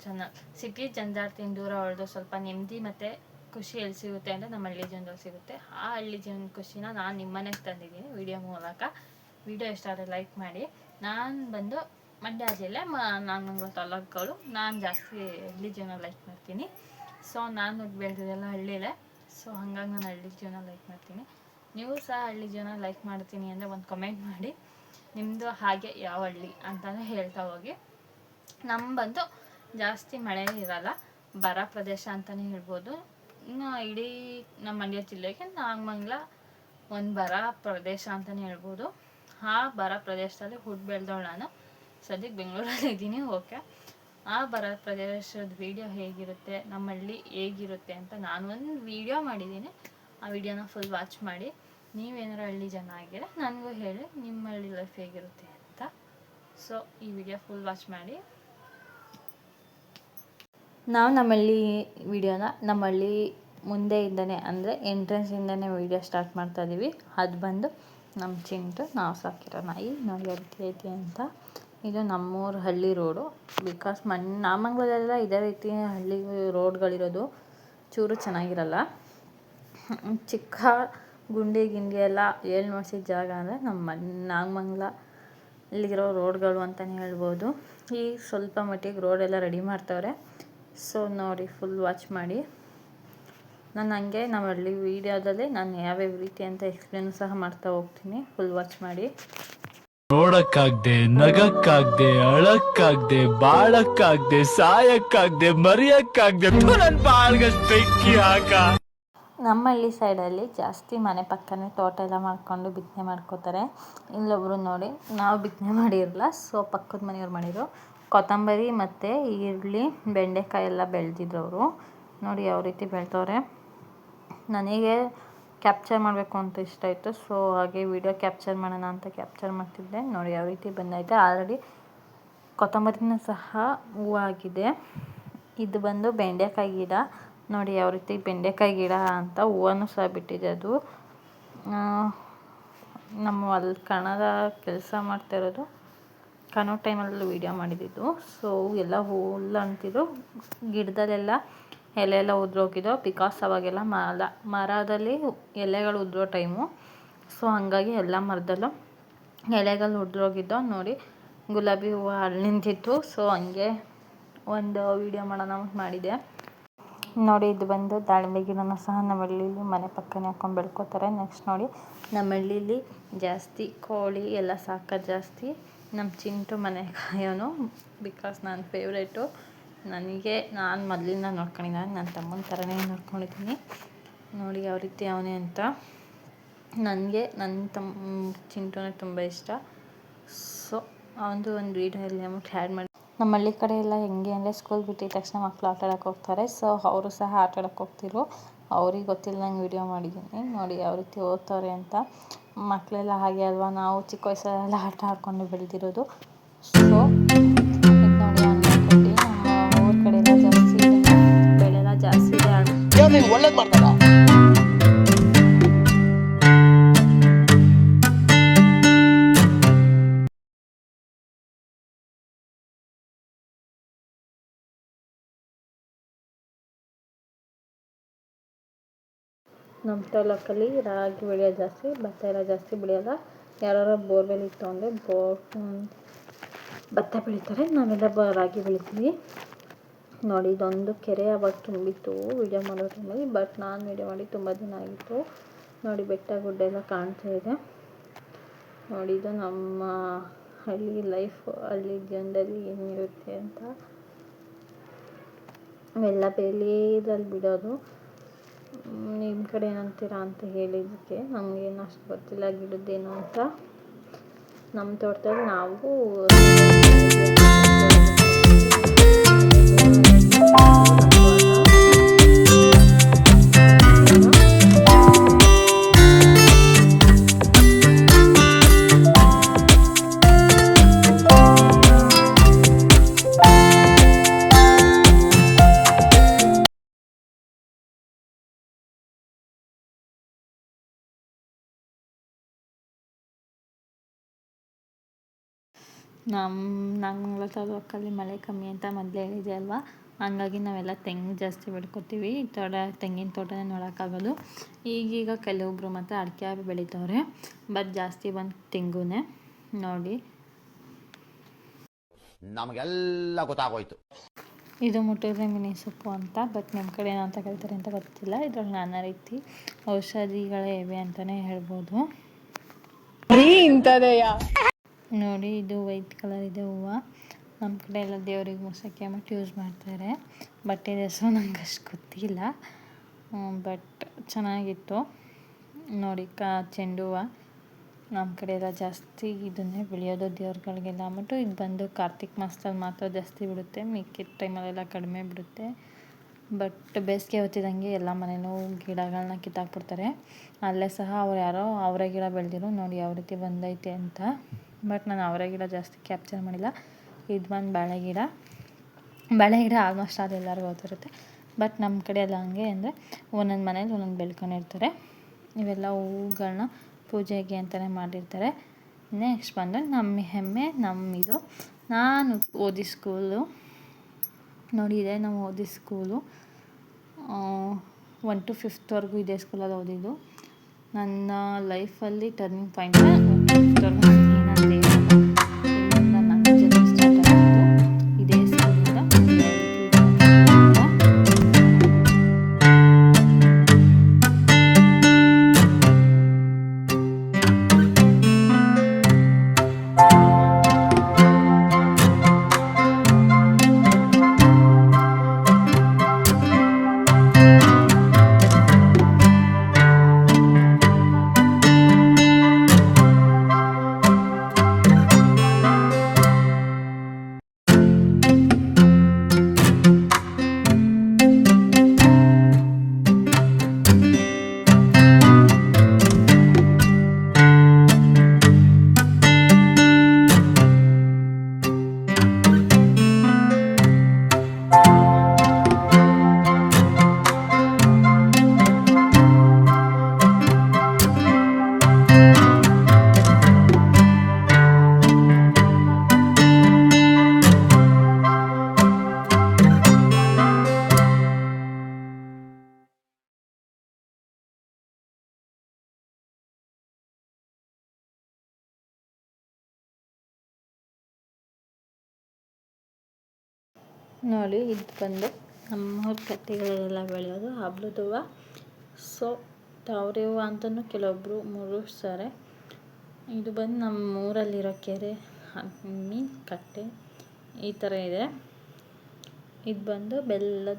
Channel. City ಜಂಜಾಟದಿಂದ ದೂರ ಹೊಡೆದು ಸ್ವಲ್ಪ ನೆಮ್ಮದಿ ಮತ್ತು ಖುಷಿ ಎಲ್ಲಿ ಸಿಗುತ್ತೆ ಅಂದರೆ ನಮ್ಮ ಹಳ್ಳಿ ಜೀವನದಲ್ಲಿ ಸಿಗುತ್ತೆ. ಆ ಹಳ್ಳಿ ಜೀವನ ಖುಷಿನ ನಾನು ನಿಮ್ಮನೆಗೆ ತಂದಿದ್ದೀನಿ ವಿಡಿಯೋ ಮೂಲಕ. ವಿಡಿಯೋ ಇಷ್ಟ ಆದರೆ ಲೈಕ್ ಮಾಡಿ. ನಾನು ಬಂದು ಮಂಡ್ಯ ಜಿಲ್ಲೆ ನಾಗಮಂಗಲ ತಾಲೂಕುಗಳು. ನಾನು ಜಾಸ್ತಿ ಹಳ್ಳಿ ಜೀವನ ಲೈಕ್ ಮಾಡ್ತೀನಿ. ಸೊ ನಾನು ಬೆಳೆದಿದ್ದೆಲ್ಲ ಹಳ್ಳಿಲೇ. ಸೊ ಹಾಗಾಗಿ ನಾನು ಹಳ್ಳಿ ಜೀವನ ಲೈಕ್ ಮಾಡ್ತೀನಿ. ನೀವು ಸಹ ಹಳ್ಳಿ ಜೀವನ ಲೈಕ್ ಮಾಡ್ತೀನಿ ಅಂದರೆ ಒಂದು ಕಮೆಂಟ್ ಮಾಡಿ. ನಿಮ್ಮದು ಹಾಗೆ ಯಾವ ಹಳ್ಳಿ ಅಂತಲೇ ಹೇಳ್ತಾ ಹೋಗಿ. ನಮ್ಮ ಬಂದು ಜಾಸ್ತಿ ಮಳೆ ಇರಲ್ಲ, ಬರ ಪ್ರದೇಶ ಅಂತಲೇ ಹೇಳ್ಬೋದು. ಇನ್ನು ಇಡೀ ನಮ್ಮ ಮಂಡ್ಯ ಜಿಲ್ಲೆಗೆ ನಾಗಮಂಗಲ ಒಂದು ಬರ ಪ್ರದೇಶ ಅಂತಲೇ ಹೇಳ್ಬೋದು. ಆ ಬರ ಪ್ರದೇಶದಲ್ಲಿ ಹುಟ್ಟು ಬೆಳೆದವಳು ನಾನು. ಸದ್ಯಕ್ಕೆ ಬೆಂಗಳೂರಲ್ಲಿ ಇದ್ದೀನಿ, ಓಕೆ. ಆ ಬರ ಪ್ರದೇಶದ ವೀಡಿಯೋ ಹೇಗಿರುತ್ತೆ, ನಮ್ಮ ಹಳ್ಳಿ ಹೇಗಿರುತ್ತೆ ಅಂತ ನಾನು ಒಂದು ವೀಡಿಯೋ ಮಾಡಿದ್ದೀನಿ. ಆ ವಿಡಿಯೋನ ಫುಲ್ ವಾಚ್ ಮಾಡಿ. ನೀವೇನಾರು ಹಳ್ಳಿ ಜನ ಆಗಿದ್ರೆ ನನಗೂ ಹೇಳಿ ನಿಮ್ಮ ಹಳ್ಳಿ ಲೈಫ್ ಹೇಗಿರುತ್ತೆ ಅಂತ. ಸೊ ಈ ವಿಡಿಯೋ ಫುಲ್ ವಾಚ್ ಮಾಡಿ. ನಾವು ನಮ್ಮ ಹಳ್ಳಿ ವಿಡಿಯೋನ ನಮ್ಮ ಹಳ್ಳಿ ಮುಂದೆಯಿಂದನೇ ಅಂದರೆ ಎಂಟ್ರೆನ್ಸಿಂದನೇ ವೀಡಿಯೋ ಸ್ಟಾರ್ಟ್ ಮಾಡ್ತಾಯಿದ್ದೀವಿ. ಅದು ಬಂದು ನಮ್ಮ ಚಿಂಟು, ನಾವು ಸಾಕಿರೋ ನಾಯಿ ನೋಡಿ ರೀತಿ ಐತಿ ಅಂತ. ಇದು ನಮ್ಮೂರ ಹಳ್ಳಿ ರೋಡು. ಬಿಕಾಸ್ ನಾಗಮಂಗಲದಲ್ಲೆಲ್ಲ ಇದೇ ರೀತಿ ಹಳ್ಳಿ ರೋಡ್ಗಳಿರೋದು. ಚೂರು ಚೆನ್ನಾಗಿರಲ್ಲ. ಚಿಕ್ಕ ಗುಂಡಿ ಗಿಂಡಿ ಎಲ್ಲ ಹೇಳಿ ನೋಡ್ಸಿದ ಜಾಗ ಅಂದರೆ ನಮ್ಮ ನಾಗಮಂಗಲ ಇಲ್ಲಿರೋ ರೋಡ್ಗಳು ಅಂತಲೇ ಹೇಳ್ಬೋದು. ಈಗ ಸ್ವಲ್ಪ ಮಟ್ಟಿಗೆ ರೋಡೆಲ್ಲ ರೆಡಿ ಮಾಡ್ತವ್ರೆ. ಸೊ ನೋಡಿ ಫುಲ್ ವಾಚ್ ಮಾಡಿ. ನಾನು ಹಂಗೆ ನಮ್ಮ ಹಳ್ಳಿ ವೀಡಿಯೋದಲ್ಲಿ ನಾನು ಯಾವ್ಯಾವ ರೀತಿ ಅಂತ ಎಕ್ಸ್ಪ್ಲೇನ್ ಸಹ ಮಾಡ್ತಾ ಹೋಗ್ತೀನಿ. ಫುಲ್ ವಾಚ್ ಮಾಡಿ. ನೋಡಕ್ಕಾಗ್ದೆ, ನಗಕ್ಕಾಗ್ದೆ, ಅಳಕ್ಕಾಗ್ದೆ, ಬಾಳಕ್ಕಾಗ್ದೆ, ಸಾಯಕ್ಕಾಗ್ದೆ, ಮರಿಯಕ್ಕಾಗ್ದೆ, ನನ್ನ ಬಾಳ್ಗಷ್ಟು ಬೆಂಕಿ ಹಾಕ. ನಮ್ಮ ಹಳ್ಳಿ ಸೈಡಲ್ಲಿ ಜಾಸ್ತಿ ಮನೆ ಪಕ್ಕನೇ ತೋಟ ಎಲ್ಲ ಮಾಡ್ಕೊಂಡು ಬಿತ್ತನೆ ಮಾಡ್ಕೋತಾರೆ. ಇಲ್ಲೊಬ್ರು ನೋಡಿ, ನಾವು ಬಿತ್ತನೆ ಮಾಡಿರಲ್ಲ, ಸೊ ಪಕ್ಕದ ಮನೆಯವ್ರು ಮಾಡಿದ್ರು. ಕೊತ್ತಂಬರಿ ಮತ್ತು ಈರುಳ್ಳಿ, ಬೆಂಡೆಕಾಯಿ ಎಲ್ಲ ಬೆಳೆದಿದ್ರು ಅವರು. ನೋಡಿ ಯಾವ ರೀತಿ ಬೆಳ್ತವ್ರೆ. ನನಗೆ ಕ್ಯಾಪ್ಚರ್ ಮಾಡಬೇಕು ಅಂತ ಇಷ್ಟ ಆಯಿತು. ಸೊ ಹಾಗೆ ವಿಡಿಯೋ ಕ್ಯಾಪ್ಚರ್ ಮಾಡೋಣ ಅಂತ ಕ್ಯಾಪ್ಚರ್ ಮಾಡ್ತಿದ್ದೆ. ನೋಡಿ ಯಾವ ರೀತಿ ಬಂದೈತೆ. ಆಲ್ರೆಡಿ ಕೊತ್ತಂಬರಿನೂ ಸಹ ಹೂವಾಗಿದೆ. ಇದು ಬಂದು ಬೆಂಡೆಕಾಯಿ ಗಿಡ. ನೋಡಿ ಯಾವ ರೀತಿ ಬೆಂಡೆಕಾಯಿ ಗಿಡ ಅಂತ ಹೂವನೂ ಸಹ ಬಿಟ್ಟಿದೆ. ಅದು ನಮ್ಮ ಅಲ್ಲಿ ಕಣದ ಕೆಲಸ ಮಾಡ್ತಾಯಿರೋದು ಕಣೋ ಟೈಮಲ್ಲಿ ವೀಡಿಯೋ ಮಾಡಿದ್ದು. ಸೊ ಎಲ್ಲ ಹುಲ್ಲು ಅಂತಿದ್ರು. ಗಿಡದಲ್ಲೆಲ್ಲ ಎಲೆ ಎಲ್ಲ ಉದುರೋಗಿದ್ದೋ. ಬಿಕಾಸ್ ಅವಾಗೆಲ್ಲ ಮರದಲ್ಲಿ ಎಲೆಗಳು ಉದುರೋ ಟೈಮು. ಸೊ ಹಾಗಾಗಿ ಎಲ್ಲ ಮರದಲ್ಲೂ ಎಲೆಗಳು ಉದುರೋಗಿದ್ದೋ. ನೋಡಿ ಗುಲಾಬಿ ಹೂವು ಅಲ್ಲಿ ನಿಂತಿತ್ತು. ಸೊ ಹಂಗೆ ಒಂದು ವೀಡಿಯೋ ಮಾಡೋಣ ಮಾಡಿದೆ. ನೋಡಿ ಇದು ಬಂದು ದಾಳಿಂಬೆ ಗಿಡನೂ ಸಹ ನಮ್ಮ ಹಳ್ಳೀಲಿ ಮನೆ ಪಕ್ಕನೇ ಹಾಕ್ಕೊಂಡು ಬೆಳ್ಕೊತಾರೆ. ನೆಕ್ಸ್ಟ್ ನೋಡಿ ನಮ್ಮ ಹಳ್ಳೀಲಿ ಜಾಸ್ತಿ ಕೋಳಿ ಎಲ್ಲ ಸಾಕೋದು ಜಾಸ್ತಿ. ನಮ್ಮ ಚಿಂಟು ಮನೆ ಕಾಯೋನು. ಬಿಕಾಸ್ ನನ್ನ ಫೇವ್ರೇಟು. ನಾನು ಮೊದಲಿಂದ ನೋಡ್ಕೊಂಡಿದ್ದೀನಿ. ನನ್ನ ತಮ್ಮನ ಥರನೇ ನೋಡ್ಕೊಂಡಿದ್ದೀನಿ. ನೋಡಿ ಯಾವ ರೀತಿ ಅವನೇ ಅಂತ. ನನಗೆ ನನ್ನ ಚಿಂಟುನೇ ತುಂಬ ಇಷ್ಟ. ಸೊ ಅವನದು ಒಂದು ವೀಡಿಯೋದಲ್ಲಿ ನಮಗೆ ಆ್ಯಡ್ ಮಾಡಿ. ನಮ್ಮ ಹಳ್ಳಿ ಕಡೆ ಎಲ್ಲ ಹೆಂಗೆ ಅಂದರೆ ಸ್ಕೂಲ್ ಬಿಟ್ಟಿದ ತಕ್ಷಣ ಮಕ್ಕಳು ಆಟ ಆಡೋಕ್ಕೆ ಹೋಗ್ತಾರೆ. ಸೊ ಅವರು ಸಹ ಆಟ ಆಡೋಕ್ಕೆ ಹೋಗ್ತಿರು. ಅವ್ರಿಗೆ ಗೊತ್ತಿಲ್ಲದಂಗೆ ವೀಡಿಯೋ ಮಾಡಿದ್ದೀನಿ. ನೋಡಿ ಯಾವ ರೀತಿ ಓದ್ತವ್ರೆ ಅಂತ. ಮಕ್ಕಳೆಲ್ಲ ಹಾಗೆ ಅಲ್ವಾ, ನಾವು ಚಿಕ್ಕ ವಯಸ್ಸಲ್ಲೆಲ್ಲ ಆಟ ಆಡ್ಕೊಂಡು ಬೆಳೆದಿರೋದು. ಸೊ ಇದು ನೋಡಿ ಅನ್ಕೊಟ್ಟು ನಮ್ಮ ಊರ ಕಡೆ ಎಲ್ಲ ಜಾಸ್ತಿ ಬೆಳೆಲ್ಲ ಜಾಸ್ತಿ ಇದೆ. ಒಳ್ಳೇದು ಮಾಡ್ತಾರ. ನಮ್ಮ ತಾಲೂಕಲ್ಲಿ ರಾಗಿ ಬೆಳೆಯೋದು ಜಾಸ್ತಿ, ಭತ್ತ ಎಲ್ಲ ಜಾಸ್ತಿ ಬೆಳೆಯೋಲ್ಲ. ಯಾರು ಬೋರ್ವೆಲ್ ಇತ್ತು ಅಂದರೆ ಭತ್ತ ಬೆಳೀತಾರೆ. ನಾವೆಲ್ಲ ರಾಗಿ ಬೆಳಿತೀವಿ. ನೋಡಿ ಇದೊಂದು ಕೆರೆ ಅವಾಗ ತುಂಬಿತ್ತು ವೀಡಿಯೋ ಮಾಡೋ ಟೈಮಲ್ಲಿ. ಬಟ್ ನಾನು ವೀಡಿಯೋ ಮಾಡಿ ತುಂಬ ದಿನ ಆಗಿತ್ತು. ನೋಡಿ ಬೆಟ್ಟ ಗುಡ್ಡ ಎಲ್ಲ ಕಾಣ್ತಾ ಇದೆ. ನೋಡಿ ಇದು ನಮ್ಮ ಹಳ್ಳಿ ಲೈಫ್, ಹಳ್ಳಿ ಜೀವನದಲ್ಲಿ ಏನಿರುತ್ತೆ ಅಂತ. ಅವೆಲ್ಲ ಬೇಲಿದಲ್ಲಿ ಬಿಡೋದು. ನಿಮ್ಮ ಕಡೆ ಏನಂತೀರಾ ಅಂತ ಹೇಳಿದ್ದಕ್ಕೆ ನಮಗೇನು ಅಷ್ಟು ಗೊತ್ತಿಲ್ಲ ಗಿಡದ್ದೇನು ಅಂತ. ನಮ್ಮ ತೋಟದಲ್ಲಿ ನಾವು ನಮ್ಮ ತಾಲೂಕಲ್ಲಿ ಮಳೆ ಕಮ್ಮಿ ಅಂತ ಮೊದಲೇ ಹೇಳಿದೆ ಅಲ್ವಾ, ಹಂಗಾಗಿ ನಾವೆಲ್ಲ ತೆಂಗು ಜಾಸ್ತಿ ಬೆಳ್ಕೊತೀವಿ. ತೆಂಗಿನ ತೋಟನೇ ನೋಡೋಕ್ಕಾಗೋದು. ಈಗೀಗ ಕೆಲವೊಬ್ಬರು ಮಾತ್ರ ಅಡಿಕೆ ಬೆಳಿತವ್ರೆ, ಬಟ್ ಜಾಸ್ತಿ ಬಂದು ತೆಂಗುನೇ. ನೋಡಿ, ನಮಗೆಲ್ಲ ಗೊತ್ತಾಗೋಯ್ತು. ಇದು ಮುಟ್ಟಿದ್ರೆ ಮಿನಿ ಸೊಪ್ಪು ಅಂತ, ಬಟ್ ನಿಮ್ಮ ಕಡೆ ಏನೋ ಅಂತ ಕರೀತಾರೆ ಅಂತ ಗೊತ್ತಿಲ್ಲ. ಇದ್ರಲ್ಲಿ ನಾನಾ ರೀತಿ ಔಷಧಿಗಳೇ ಇವೆ ಅಂತಲೇ ಹೇಳ್ಬೋದು. ನೋಡಿ, ಇದು ವೈಟ್ ಕಲರ್ ಇದೆ ಹೂವು. ನಮ್ಮ ಕಡೆ ಎಲ್ಲ ದೇವ್ರಿಗೆ ಮುಸಕ್ಕೆ ಮಟ್ಟು ಯೂಸ್ ಮಾಡ್ತಾರೆ. ಬಟ್ ಇದು ಹೆಸರು ನಂಗೆ ಅಷ್ಟು ಗೊತ್ತಿಲ್ಲ, ಬಟ್ ಚೆನ್ನಾಗಿತ್ತು. ನೋಡಿ, ಚೆಂಡು ಹೂವು ನಮ್ಮ ಕಡೆ ಎಲ್ಲ ಜಾಸ್ತಿ ಇದನ್ನೇ ಬೆಳೆಯೋದು ದೇವ್ರುಗಳಿಗೆಲ್ಲ ಅಂದ್ಬಿಟ್ಟು. ಇದು ಬಂದು ಕಾರ್ತಿಕ್ ಮಾಸದಲ್ಲಿ ಮಾತ್ರ ಜಾಸ್ತಿ ಬಿಡುತ್ತೆ, ಮಿಕ್ಕಿದ ಟೈಮಲ್ಲೆಲ್ಲ ಕಡಿಮೆ ಬಿಡುತ್ತೆ. ಬಟ್ ಬೇಸಿಗೆ ಹೊತ್ತಿದಂಗೆ ಎಲ್ಲ ಮನೆಯೂ ಗಿಡಗಳನ್ನ ಕಿತ್ತಾಕ್ಬಿಡ್ತಾರೆ. ಅಲ್ಲೇ ಸಹ ಅವ್ರು ಯಾರೋ ಅವರೇ ಗಿಡ ಬೆಳೆದಿರೋ ನೋಡಿ ಯಾವ ರೀತಿ ಬಂದೈತೆ ಅಂತ. ಬಟ್ ನಾನು ಅವರೇ ಗಿಡ ಜಾಸ್ತಿ ಕ್ಯಾಪ್ಚರ್ ಮಾಡಿಲ್ಲ. ಇದು ಬಂದು ಬಾಳೆ ಗಿಡ ಆಲ್ಮೋಸ್ಟ್ ಅದು ಎಲ್ಲರಿಗೂ ಗೊತ್ತಿರುತ್ತೆ. ಬಟ್ ನಮ್ಮ ಕಡೆ ಎಲ್ಲ ಹಂಗೆ ಅಂದರೆ ಒಂದೊಂದು ಮನೇಲಿ ಒಂದೊಂದು ಬೆಳ್ಕೊಂಡಿರ್ತಾರೆ. ಇವೆಲ್ಲ ಹೂವುಗಳನ್ನ ಪೂಜೆಗೆ ಅಂತಲೇ ಮಾಡಿರ್ತಾರೆ. ನೆಕ್ಸ್ಟ್ ಬಂದು ನಮ್ಮ ಹೆಮ್ಮೆ ನಮ್ಮಿದು ನಾನು ಓದಿ ಸ್ಕೂಲು ನೋಡಿ, ಇದೆ ನಾವು ಓದಿ ಸ್ಕೂಲು. 1 to 5th ಇದೇ ಸ್ಕೂಲಲ್ಲಿ ಓದಿದ್ದು. ನನ್ನ ಲೈಫಲ್ಲಿ ಟರ್ನಿಂಗ್ ಪಾಯಿಂಟ್ 1 to 5th ನನ್ನ ಜರ್ನಿ ಸ್ಟಾರ್ಟ್ ಆಗಿದ್ದು ಇದೇ ಸ್ಕೂಲಿಂದ. ನೋಡಿ, ಇದು ಬಂದು ನಮ್ಮೂರ ಕಟ್ಟೆಗಳೆಲ್ಲ ಬೆಳೆಯೋದು ಹಬ್ಳದ ಹೂವು. ಸೊ ತಾವರೆ ಹೂವು ಅಂತಲೂ ಕೆಲವೊಬ್ಬರು ಮುರುಸ್ತಾರೆ. ಇದು ಬಂದು ನಮ್ಮ ಊರಲ್ಲಿರೋ ಕೆರೆ ಮೀನ್ ಕಟ್ಟೆ ಈ ಥರ ಇದೆ. ಇದು ಬಂದು ಬೆಲ್ಲದ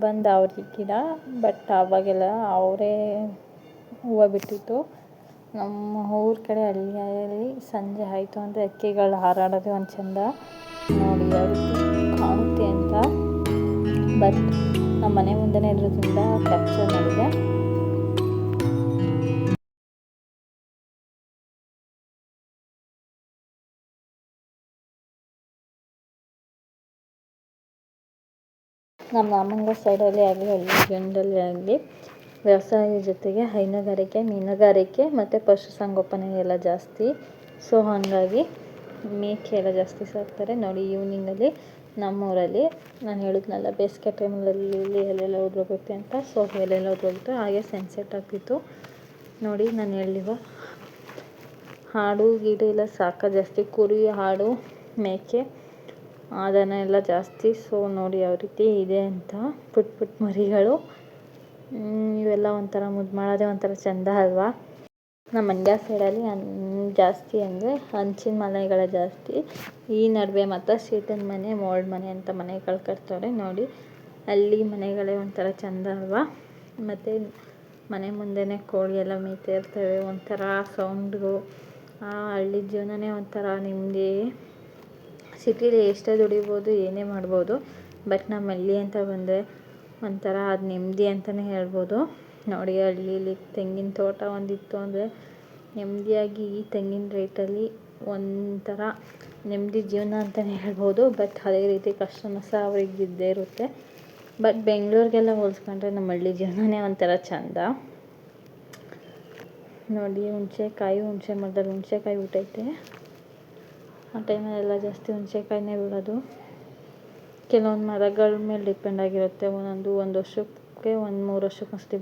ಬಂದು ಅವ್ರಿಗೆ ಗಿಡ. ಬಟ್ ಆವಾಗೆಲ್ಲ ಅವರೇ ಹೂವು ಬಿಟ್ಟಿತ್ತು. ನಮ್ಮ ಊರ ಕಡೆ ಹಳ್ಳಿಯಲ್ಲಿ ಸಂಜೆ ಆಯಿತು ಅಂದರೆ ಹಕ್ಕಿಗಳು ಹಾರಾಡೋದೇ ಒಂದು ಚೆಂದ. ನೋಡಿ ಯಾವ ರೀತಿ ಕಾಣುತ್ತೆ ಅಂತ. ಬಟ್ ನಮ್ಮ ಮನೆ ಮುಂದೆನೇ ಇರೋದ್ರಿಂದ ಕ್ಯಾಪ್ಚರ್ ಮಾಡಿದೆ. ನಮ್ಮ ರಾಮನಗರ ಸೈಡಲ್ಲಿ ಆಗಲಿ ಹಳ್ಳಿ ಜನರಲ್ಲಿ ಆಗಲಿ ವ್ಯವಸಾಯದ ಜೊತೆಗೆ ಹೈನುಗಾರಿಕೆ, ಮೀನುಗಾರಿಕೆ ಮತ್ತು ಪಶುಸಂಗೋಪನೆ ಎಲ್ಲ ಜಾಸ್ತಿ. ಸೊ ಹಾಗಾಗಿ ಮೇಕೆ ಎಲ್ಲ ಜಾಸ್ತಿ ಸಾಕ್ತಾರೆ. ನೋಡಿ, ಈವ್ನಿಂಗಲ್ಲಿ ನಮ್ಮೂರಲ್ಲಿ ನಾನು ಹೇಳಿದ್ನಲ್ಲ ಬೇಸಿಗೆ ಟೈಮಲ್ಲಿ ಎಲ್ಲೆಲ್ಲ ಉದ್ರೋಗುತ್ತೆ ಅಂತ. ಸೊ ಎಲ್ಲೆಲ್ಲ ಉದ್ರೋಗುತ್ತೆ, ಹಾಗೆ ಸನ್ಸೆಟ್ ಆಗ್ತಿತ್ತು. ನೋಡಿ, ನಾನು ಹೇಳಿವ ಹಾಡು ಗೀಡು ಎಲ್ಲ ಜಾಸ್ತಿ. ಕುರಿ, ಆಡು, ಮೇಕೆ ಅದನ್ನ ಎಲ್ಲ ಜಾಸ್ತಿ. ಸೊ ನೋಡಿ ಯಾವ ರೀತಿ ಇದೆ ಅಂತ. ಪುಟ್ಟ ಮರಿಗಳು. ಇವೆಲ್ಲ ಒಂಥರ ಮುದ್ದು ಮಾಡೋದೇ ಒಂಥರ ಚೆಂದ ಅಲ್ವಾ. ನಮ್ಮ ಮಂಡ್ಯ ಸೈಡಲ್ಲಿ ಜಾಸ್ತಿ ಅಂದರೆ ಹಂಚಿನ ಮನೆಗಳೇ ಜಾಸ್ತಿ. ಈ ನಡುವೆ ಮಾತ್ರ ಶೀಟದ ಮನೆ, ಮೋಲ್ಡ್ ಮನೆ ಅಂತ ಮನೆಗಳು ಕಟ್ತಾರೆ ನೋಡಿ. ಹಳ್ಳಿ ಮನೆಗಳೇ ಒಂಥರ ಚೆಂದ ಅಲ್ವಾ. ಮತ್ತು ಮನೆ ಮುಂದೆನೇ ಕೋಳಿ ಎಲ್ಲ ಮೇಯ್ತಾ ಇರ್ತವೆ, ಒಂಥರ ಸೌಂಡು. ಆ ಹಳ್ಳಿ ಜೀವನನೇ ಒಂಥರ ನಿಮ್ಮದೇ. ಸಿಟಿಲಿ ಎಷ್ಟೇ ದುಡಿಬೋದು, ಏನೇ ಮಾಡ್ಬೋದು, ಬಟ್ ನಮ್ಮ ಹಳ್ಳಿ ಅಂತ ಬಂದರೆ ಒಂಥರ ಅದು ನೆಮ್ಮದಿ ಅಂತಲೇ ಹೇಳ್ಬೋದು. ನೋಡಿ, ಹಳ್ಳೀಲಿ ತೆಂಗಿನ ತೋಟ ಒಂದಿತ್ತು ಅಂದರೆ ನೆಮ್ಮದಿಯಾಗಿ ಈ ತೆಂಗಿನ ರೇಟಲ್ಲಿ ಒಂಥರ ನೆಮ್ಮದಿ ಜೀವನ ಅಂತಲೇ ಹೇಳ್ಬೋದು. ಬಟ್ ಅದೇ ರೀತಿ ಕಷ್ಟ ನಷ್ಟ ಅವ್ರಿಗೆ ಇದ್ದೇ ಇರುತ್ತೆ. ಬಟ್ ಬೆಂಗಳೂರಿಗೆಲ್ಲ ಹೋಲಿಸ್ಕೊಂಡ್ರೆ ನಮ್ಮ ಹಳ್ಳಿ ಜೀವನನೇ ಒಂಥರ ಚೆಂದ ನೋಡಿ. ಹುಣಸೆ ಮರದಲ್ಲಿ ಹುಣಸೆಕಾಯಿ ಬಿಟ್ಟೈತೆ. ಆ ಟೈಮಲ್ಲೆಲ್ಲ ಜಾಸ್ತಿ ಹುಣಸೆಕಾಯಿನೇ ಬಿಡೋದು. ಕೆಲವೊಂದು ಮರಗಳ ಮೇಲೆ ಡಿಪೆಂಡ್ ಆಗಿರುತ್ತೆ. ಒಂದು ವರ್ಷಕ್ಕೆ 3 ವರ್ಷಕ್ಕೆ ಅಷ್ಟೇ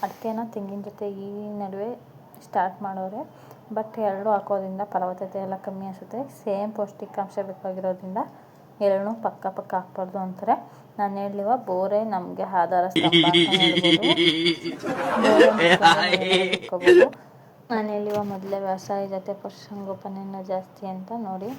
ಅಡಿಕೆನ ತೆಂಗಿನ ಜೊತೆ ಈ ನಡುವೆ ಸ್ಟಾರ್ಟ್ ಮಾಡೋರೆ. ಬಟ್ ಎರಡು ಹಾಕೋದ್ರಿಂದ ಫಲವತ್ತತೆ ಎಲ್ಲ ಕಮ್ಮಿ ಅನಿಸುತ್ತೆ. ಸೇಮ್ ಪೌಷ್ಟಿಕಾಂಶ ಬೇಕಾಗಿರೋದ್ರಿಂದ ಎರಡನ್ನೂ ಪಕ್ಕ ಹಾಕ್ಬಾರ್ದು ಅಂತಾರೆ. ನಾನು ಹೇಳುವ ಬೋರೆ ನಮಗೆ ಆಧಾರ ಸ್ತಂಭ ಅಂತ ಹೇಳ್ಬೋದು. ನಾನು ಹೇಳುವ ಮೊದಲೇ ವ್ಯವಸಾಯ ಜೊತೆ ಪಶುಸಂಗೋಪನೆಯನ್ನು ಜಾಸ್ತಿ ಅಂತ ನೋಡಿ.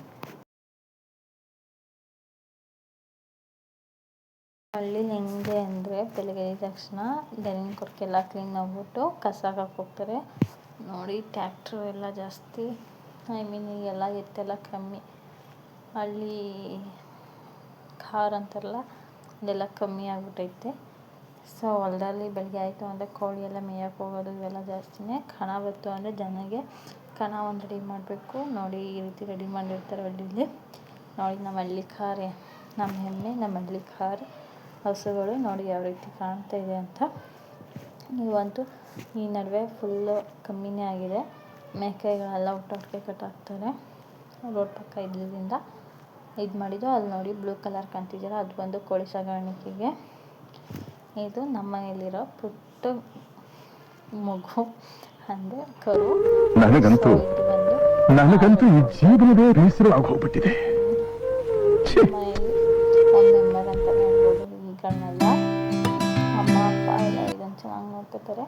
ಹಳ್ಳಿಲಿ ಹೆಂಗೆ ಅಂದರೆ ಬೆಳಗ್ಗೆ ಎದ್ದ ತಕ್ಷಣ ದನಿನ ಕೊರಕೆಲ್ಲ ಕ್ಲೀನ್ ಮಾಡಿಬಿಟ್ಟು ಕಸ ಹಾಕಕ್ಕೆ ಹೋಗ್ತಾರೆ ನೋಡಿ. ಟ್ಯಾಕ್ಟ್ರು ಎಲ್ಲ ಜಾಸ್ತಿ, ಈಗೆಲ್ಲ ಎತ್ತೆಲ್ಲ ಕಮ್ಮಿ. ಹಳ್ಳಿ ಕಾರ್ ಅಂತಾರಲ್ಲ, ಅದೆಲ್ಲ ಕಮ್ಮಿ ಆಗಿಬಿಟ್ಟೈತೆ. ಸೊ ಹೊಲದಲ್ಲಿ ಬೆಳಗ್ಗೆ ಆಯಿತು ಅಂದರೆ ಕೋಳಿ ಎಲ್ಲ ಮೇಯಕ್ಕೆ ಹೋಗೋದು ಇವೆಲ್ಲ ಜಾಸ್ತಿನೇ. ಕಣ ಬಂತು ಅಂದರೆ ಜನಗೆ ಕಣ ಒಂದು ರೆಡಿ ಮಾಡಬೇಕು ನೋಡಿ. ಈ ರೀತಿ ರೆಡಿ ಮಾಡಿರ್ತಾರೆ ಹಳ್ಳಿಲಿ ನೋಡಿ. ನಮ್ಮ ಹಳ್ಳಿ ಕಾರ್, ನಮ್ಮ ಹೆಮ್ಮೆ, ನಮ್ಮ ಹಳ್ಳಿ ಕಾರ್ ಹಸುಗಳು ನೋಡಿ ಯಾವ ರೀತಿ ಕಾಣ್ತಾ ಇದೆ ಅಂತ. ನೀವಂತೂ ಈ ನಡುವೆ ಫುಲ್ಲು ಕಮ್ಮಿನೇ ಆಗಿದೆ. ಮೇಕೆಗಳೆಲ್ಲ ಒಟ್ಟೊಟ್ಟಿಗೆ ಕಟ್ಟಾಕ್ತಾರೆ. ರೋಡ್ ಪಕ್ಕ ಇದ್ದಿದ್ದರಿಂದ ಇದು ಮಾಡಿದ್ದು. ಅಲ್ಲಿ ನೋಡಿ ಬ್ಲೂ ಕಲರ್ ಕಾಣ್ತಿದ್ದೀರ, ಅದು ಬಂದು ಕೋಳಿ ಸಾಗಾಣಿಕೆಗೆ. ಇದು ನಮ್ಮ ಮನೆಯಲ್ಲಿರೋ ಪುಟ್ಟ ಮಗು ಅಂದರೆ ಕರು. ನನಗಂತೂ ಈ ಜೀವನವೇ ಬೇಸರವಾಗೋಗ್ಬಿಟ್ಟಿದೆ. ಮನೆಯಲ್ಲಿ ಒಂದು ಮೆಂಬರ್ ಅಂತ ಹೇಳ್ಬೋದು. ಈಗಳನ್ನೆಲ್ಲ ಅಮ್ಮ ಅಪ್ಪ ಎಲ್ಲ ಇದನ್ನು ಚೆನ್ನಾಗಿ ನೋಡ್ಕೋತಾರೆ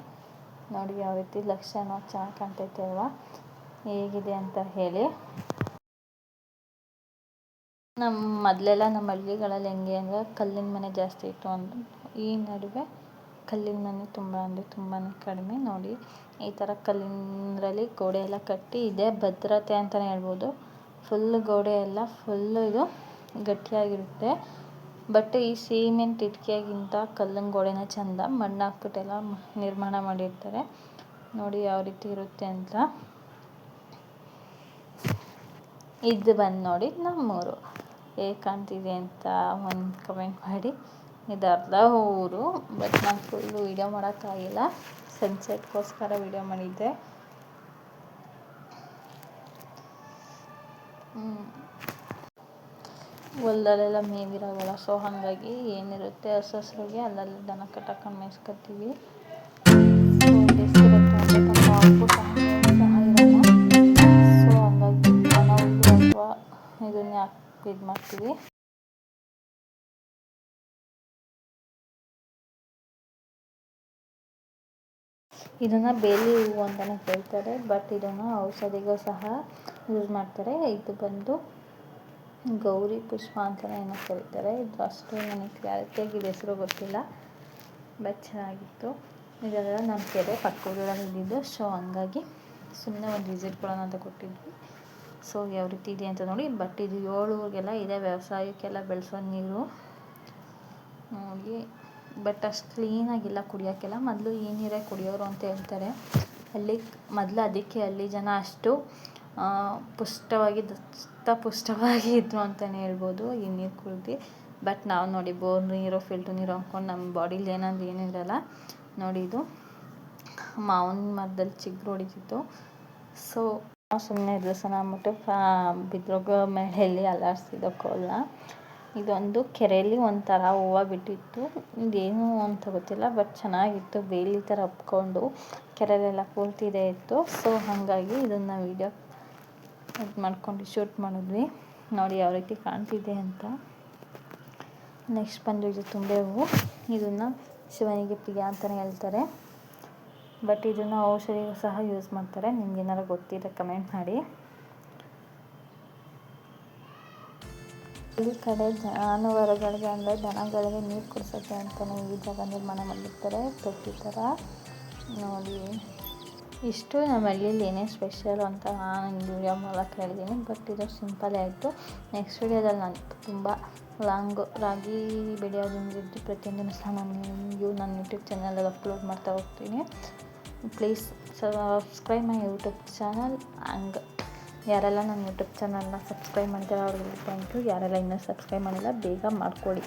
ನೋಡಿ. ಯಾವ ರೀತಿ ಲಕ್ಷಣ ಚೆನ್ನಾಗಿ ಕಾಣ್ತೈತೆ ಅಲ್ವಾ, ಹೇಗಿದೆ ಅಂತ ಹೇಳಿ. ಮೊದಲೆಲ್ಲ ನಮ್ಮ ಹಳ್ಳಿಗಳಲ್ಲಿ ಹೆಂಗೆ ಅಂದರೆ ಕಲ್ಲಿನ ಮನೆ ಜಾಸ್ತಿ ಇತ್ತು ಅಂದ್ರೆ, ಈ ನಡುವೆ ಕಲ್ಲಿನ ಮನೆ ತುಂಬ ತುಂಬಾ ಕಡಿಮೆ ನೋಡಿ. ಈ ಥರ ಕಲ್ಲಿನಲ್ಲಿ ಗೋಡೆ ಎಲ್ಲ ಕಟ್ಟಿ ಇದೇ ಭದ್ರತೆ ಅಂತಲೇ ಹೇಳ್ಬೋದು. ಫುಲ್ಲು ಗೋಡೆ ಎಲ್ಲ ಫುಲ್ಲು ಇದು ಗಟ್ಟಿಯಾಗಿರುತ್ತೆ. ಬಟ್ ಈ ಸಿಮೆಂಟ್ ಇಟ್ಕೆಗಿಂತ ಕಲ್ಲಿನ ಗೋಡೆನೇ ಚೆಂದ. ಮಣ್ಣು ಹಾಕ್ಬಿಟ್ಟೆಲ್ಲ ನಿರ್ಮಾಣ ಮಾಡಿರ್ತಾರೆ ನೋಡಿ ಯಾವ ರೀತಿ ಇರುತ್ತೆ ಅಂತ. ಇದು ಬಂದು ನೋಡಿ ನಮ್ಮೂರು ಹೇಗೆ ಕಾಣ್ತಿದೆ ಅಂತ ಒಂದು ಕಮೆಂಟ್ ಮಾಡಿ. ಇದು ಅರ್ಧ ಊರು, ಬಟ್ ನಾನು ಫುಲ್ಲು ವೀಡಿಯೋ ಮಾಡೋಕ್ಕಾಗಿಲ್ಲ, ಸನ್ಸೆಟ್ಗೋಸ್ಕರ ವೀಡಿಯೋ ಮಾಡಿದ್ದೆ. ಹೊಲದಲ್ಲೆಲ್ಲ ಮೇವಿರೋಲ್ಲ, ಸೊ ಹಾಗಾಗಿ ಏನಿರುತ್ತೆ ಹಸುರಿಗೆ ಅಲ್ಲಲ್ಲಿ ದನ ಕಟ್ಟಾಕೊಂಡು ಮೇಯಿಸ್ಕೊತೀವಿ. ಸೊ ಹಂಗಾಗಿ ದನ ಹುಲ್ಲು ಅಥವಾ ಇದನ್ನೇ ಹಾಕಿ ಇದು ಮಾಡ್ತೀವಿ. ಇದನ್ನು ಬೇಲಿ ಹೂವು ಅಂತಲೇ ಹೇಳ್ತಾರೆ, ಬಟ್ ಇದನ್ನು ಔಷಧಿಗೂ ಸಹ ಯೂಸ್ ಮಾಡ್ತಾರೆ. ಇದು ಬಂದು ಗೌರಿ ಪುಷ್ಪ ಅಂತಲೇ ಏನೋ ಕರೀತಾರೆ. ಇದು ಅಷ್ಟು ನನಗೆ ಕ್ಲಾರಿಟಿಯಾಗಿ ಇದು ಹೆಸರು ಗೊತ್ತಿಲ್ಲ, ಬಟ್ ಚೆನ್ನಾಗಿತ್ತು. ಇದೆಲ್ಲ ನಮ್ಮ ಕೆರೆ ಪಕ್ಕದಲ್ಲಿ ಇದ್ದಿದ್ದು. ಸೊ ಹಂಗಾಗಿ ಸುಮ್ಮನೆ ಒಂದು ವಿಸಿಟ್ ಕೊಡೋಣ ಅಂತ ಕೊಟ್ಟಿದ್ವಿ. ಸೊ ಯಾವ ರೀತಿ ಇದೆ ಅಂತ ನೋಡಿ. ಬಟ್ ಇದು 7 ಊರಿಗೆಲ್ಲ ಇದೆ, ವ್ಯವಸಾಯಕ್ಕೆಲ್ಲ ಬೆಳೆಸೋ ನೀರು ನೋಡಿ. ಬಟ್ ಅಷ್ಟು ಕ್ಲೀನಾಗಿಲ್ಲ ಕುಡಿಯೋಕ್ಕೆಲ್ಲ. ಮೊದಲು ಈ ನೀರೇ ಕುಡಿಯೋರು ಅಂತ ಹೇಳ್ತಾರೆ. ಮೊದಲು ಅದಕ್ಕೆ ಹಳ್ಳಿ ಜನ ಅಷ್ಟು ಪುಷ್ಟವಾಗಿ ಇದ್ದರು ಅಂತಲೇ ಹೇಳ್ಬೋದು ಈ ನೀರು ಕುಡ್ದು. ಬಟ್ ನಾವು ನೋಡಿ ಬೋರ್ ನೀರು ಫಿಲ್ಟ್ರ್ ನೀರು ಅಂದ್ಕೊಂಡು ನಮ್ಮ ಬಾಡೀಲಿ ಏನಂದ್ರೆ ಏನೂ ಇರಲ್ಲ. ನೋಡಿ ಇದು ಮಾವಿನ ಮರದಲ್ಲಿ ಚಿಗುರು ಹೊಡಿತಿತ್ತು. ಸೊ ನಾವು ಸುಮ್ಮನೆ ಎದುರಿಸೋಣ ಅಂದ್ಬಿಟ್ಟು ಬಿದ್ದೋಗೋ ಮೇಳೆಯಲ್ಲಿ ಅಲ್ಲಾಡಿಸಿದ್ದೋ ಕೋಲನ್ನ. ಇದೊಂದು ಕೆರೆಯಲ್ಲಿ ಒಂಥರ ಹೂವು ಬಿಟ್ಟಿತ್ತು, ಇದೇನು ಅಂತ ಗೊತ್ತಿಲ್ಲ, ಬಟ್ ಚೆನ್ನಾಗಿತ್ತು. ಬೇಲಿ ಥರ ಹಬ್ಕೊಂಡು ಕೆರೆಯಲ್ಲೆಲ್ಲ ಪೂರ್ತಿ ಇತ್ತು. ಸೊ ಹಾಗಾಗಿ ಇದನ್ನು ವೀಡಿಯೋ ಇದು ಮಾಡ್ಕೊಂಡು ಶೂಟ್ ಮಾಡಿದ್ವಿ. ನೋಡಿ ಯಾವ ರೀತಿ ಕಾಣ್ತಿದೆ ಅಂತ. ನೆಕ್ಸ್ಟ್ ಬಂದು ಇದು ತುಂಬೆ ಹೂವು. ಇದನ್ನು ಶಿವನಿಗೆ ಪ್ರಿಯ ಅಂತಲೇ ಹೇಳ್ತಾರೆ. ಬಟ್ ಇದನ್ನು ಔಷಧಿಗೂ ಸಹ ಯೂಸ್ ಮಾಡ್ತಾರೆ. ನಿಮ್ಗೆ ಏನಾರು ಗೊತ್ತಿದ್ರೆ ಕಮೆಂಟ್ ಮಾಡಿ. ಈ ಕಡೆ ಜಾನುವಾರುಗಳಿಗೆ ಅಂದರೆ ದನಗಳಿಗೆ ನೀರು ಕುಡಿಸೋಕ್ಕೆ ಅಂತಲೇ ಈ ಜಾಗ ನಿರ್ಮಾಣ ಮಾಡಿರ್ತಾರೆ, ತೊಟ್ಟಿ ಥರ. ನೋಡಿ ಇಷ್ಟು ನಮ್ಮ ಹಳ್ಳಿಯಲ್ಲಿ ಏನೇ ಸ್ಪೆಷಲ್ ಅಂತ ನಾನು ವಿಡಿಯೋ ಮೂಲಕ ಹೇಳಿದ್ದೀನಿ. ಬಟ್ ಇದು ಸಿಂಪಲ್ಲೇ ಆಯಿತು. ನೆಕ್ಸ್ಟ್ ವಿಡಿಯೋದಲ್ಲಿ ನಾನು ತುಂಬ ರಾಗಿ ಬೆಳೆಯೋದ್ರಿಂದ ಪ್ರತಿಯೊಂದು ಸಹ ನಾನು ಯೂಟ್ಯೂಬ್ ಚಾನಲಲ್ಲಿ ಅಪ್ಲೋಡ್ ಮಾಡ್ತಾ ಹೋಗ್ತೀನಿ. Please subscribe my YouTube channel. And ಯಾರೆಲ್ಲ ನನ್ನ ಯೂಟ್ಯೂಬ್ ಚಾನಲ್ನ ಸಬ್ಸ್ಕ್ರೈಬ್ ಮಾಡಿದ್ದಾರೆ ಅವ್ರಿಗೆ ಥ್ಯಾಂಕ್ ಯು. ಯಾರೆಲ್ಲ ಇನ್ನೂ ಸಬ್ಸ್ಕ್ರೈಬ್ ಮಾಡಿಲ್ಲ ಬೇಗ ಮಾಡ್ಕೊಳ್ಳಿ.